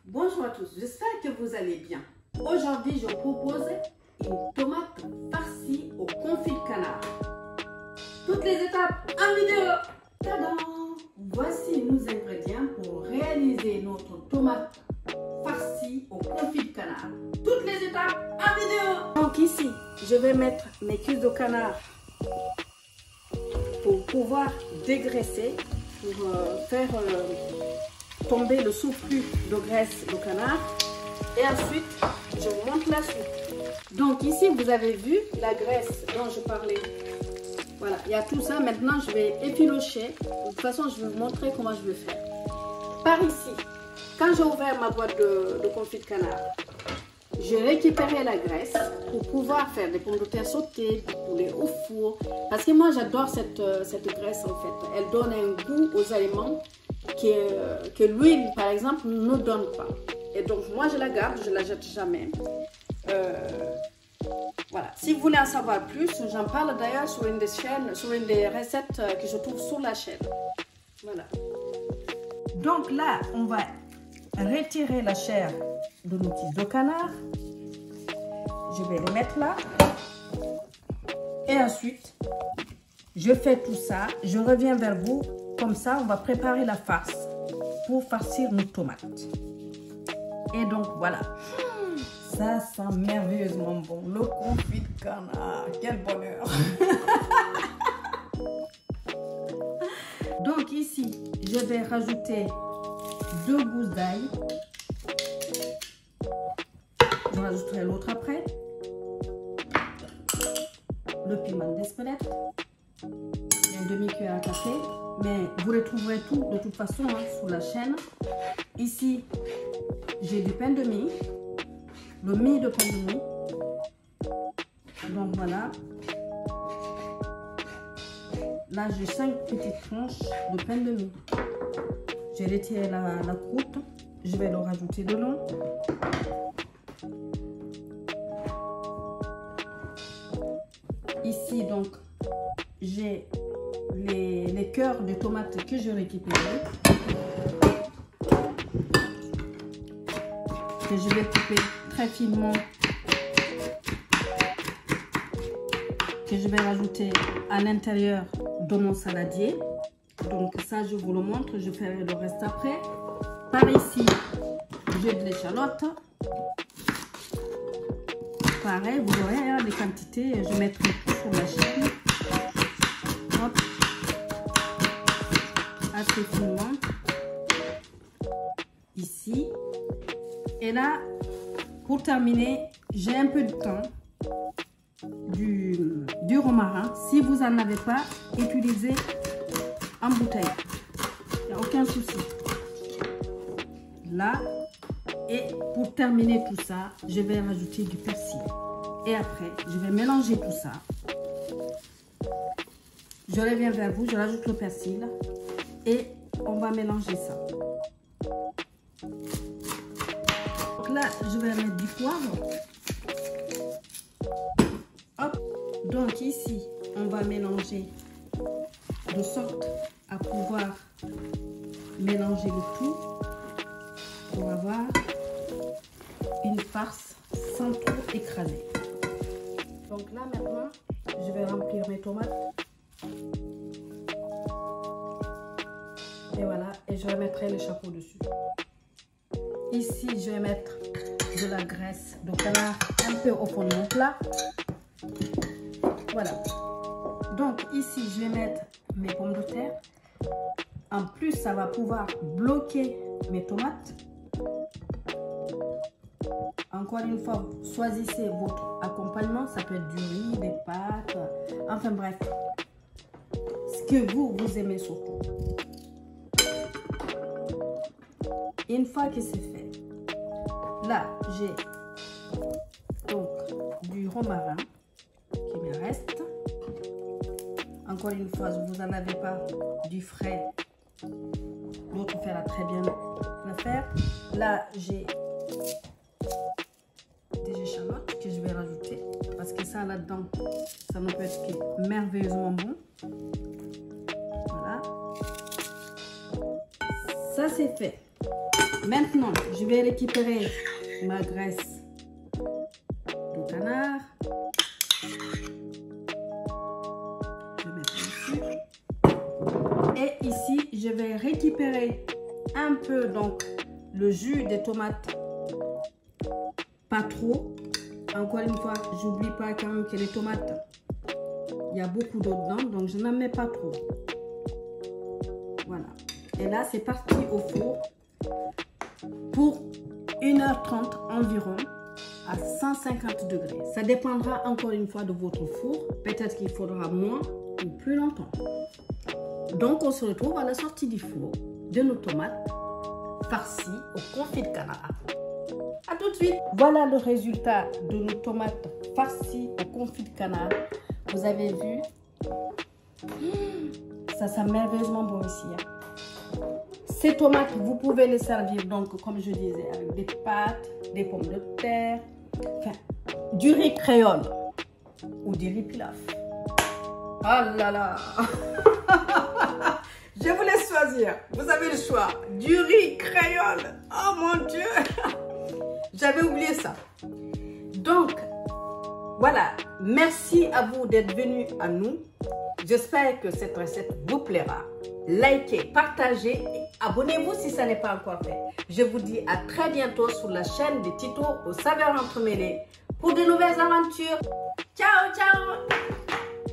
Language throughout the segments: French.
Bonjour à tous, j'espère que vous allez bien. Aujourd'hui, je vous propose une tomate farcie au confit de canard. Toutes les étapes en vidéo. Tadam! Voici nos ingrédients pour réaliser notre tomate farcie au confit de canard. Toutes les étapes en vidéo. Donc ici, je vais mettre mes cuisses de canard pour pouvoir dégraisser, pour faire tomber le surplus de graisse de canard. Et ensuite, je vous montre la suite. Donc ici, vous avez vu la graisse dont je parlais. Voilà, il y a tout ça. Maintenant, je vais effilocher. De toute façon, je vais vous montrer comment je vais faire. Par ici, quand j'ai ouvert ma boîte de confit de canard, j'ai récupéré la graisse pour pouvoir faire des pommes de terre sautées, du poulet au four. Parce que moi, j'adore cette graisse en fait. Elle donne un goût aux aliments que l'huile, par exemple, ne donne pas. Et donc, moi, je la garde, je ne la jette jamais. Voilà. Si vous voulez en savoir plus, j'en parle d'ailleurs sur une des chaînes, sur une des recettes que je trouve sur la chaîne. Voilà. Donc là, on va retirer la chair de nos cuisses de canard. Je vais les mettre là. Et ensuite, je fais tout ça. Je reviens vers vous. Comme ça, on va préparer la farce pour farcir nos tomates. Et donc, voilà. Ça sent merveilleusement bon. Le confit de canard. Quel bonheur. Donc ici, je vais rajouter 2 gousses d'ail. Je rajouterai l'autre après. Le piment d'Espelette. Une demi-cuillère à café. Mais vous les trouverez tout de toute façon sur la chaîne. Ici, j'ai du pain de mie. Le mie de pain de mie. Donc voilà. Là, j'ai 5 petites tranches de pain de mie. J'ai retiré la croûte. Je vais le rajouter dedans. Ici, donc, j'ai les cœurs de tomates que j'ai récupérés. Que je vais couper très finement. Que je vais rajouter à l'intérieur de mon saladier. Donc ça, je vous le montre. Je ferai le reste après. Par ici, j'ai de l'échalote. Pareil, vous aurez les quantités. Je mettrai tout sur la chaîne. Hop. Assez finement. Ici. Et là, pour terminer, j'ai un peu de thym, du romarin. Si vous n'en avez pas, utilisez en bouteille. Il n'y a aucun souci. Là, et pour terminer tout ça, je vais rajouter du persil. Et après, je vais mélanger tout ça. Je reviens vers vous, je rajoute le persil et on va mélanger ça. Donc là, je vais mettre du poivre. Hop. Donc ici, on va mélanger de sorte à pouvoir mélanger le tout pour avoir une farce sans trop écraser. Donc là maintenant, je vais remplir mes tomates. Et voilà, et je remettrai le chapeau dessus. Ici, je vais mettre de la graisse de canard un peu au fond de mon plat. Voilà. Donc ici, je vais mettre mes pommes de terre. En plus, ça va pouvoir bloquer mes tomates. Encore une fois, choisissez votre accompagnement. Ça peut être du riz, des pâtes, enfin bref. Ce que vous aimez surtout. Une fois que c'est fait, là, j'ai donc du romarin qui me reste. Encore une fois, si vous n'en avez pas du frais, l'autre fera très bien l'affaire. Là, j'ai des échalotes que je vais rajouter parce que ça là-dedans, ça ne peut être que merveilleusement bon. Voilà. Ça, c'est fait. Maintenant, je vais récupérer ma graisse de canard. Je vais mettre dessus. Et ici, je vais récupérer un peu donc le jus des tomates. Pas trop. Encore une fois, j'oublie pas quand même que les tomates, il y a beaucoup d'eau dedans, donc je n'en mets pas trop. Voilà. Et là, c'est parti au four pour 1h30 environ à 150 degrés. Ça dépendra encore une fois de votre four. Peut-être qu'il faudra moins ou plus longtemps. Donc, on se retrouve à la sortie du four de nos tomates farcies au confit de canard. A tout de suite. Voilà le résultat de nos tomates farcies au confit de canard. Vous avez vu, ça sent merveilleusement bon ici. Ces tomates, vous pouvez les servir donc, comme je disais, avec des pâtes, des pommes de terre, enfin, du riz créole ou du riz pilaf. Oh là là. Je vous laisse choisir. Vous avez le choix. Du riz créole. Oh mon Dieu. J'avais oublié ça. Donc, voilà. Merci à vous d'être venus à nous. J'espère que cette recette vous plaira. Likez, partagez et abonnez-vous si ça n'est pas encore fait. Je vous dis à très bientôt sur la chaîne de Tito aux saveurs entremêlées pour de nouvelles aventures. Ciao, ciao.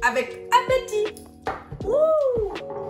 Avec appétit. Ouh.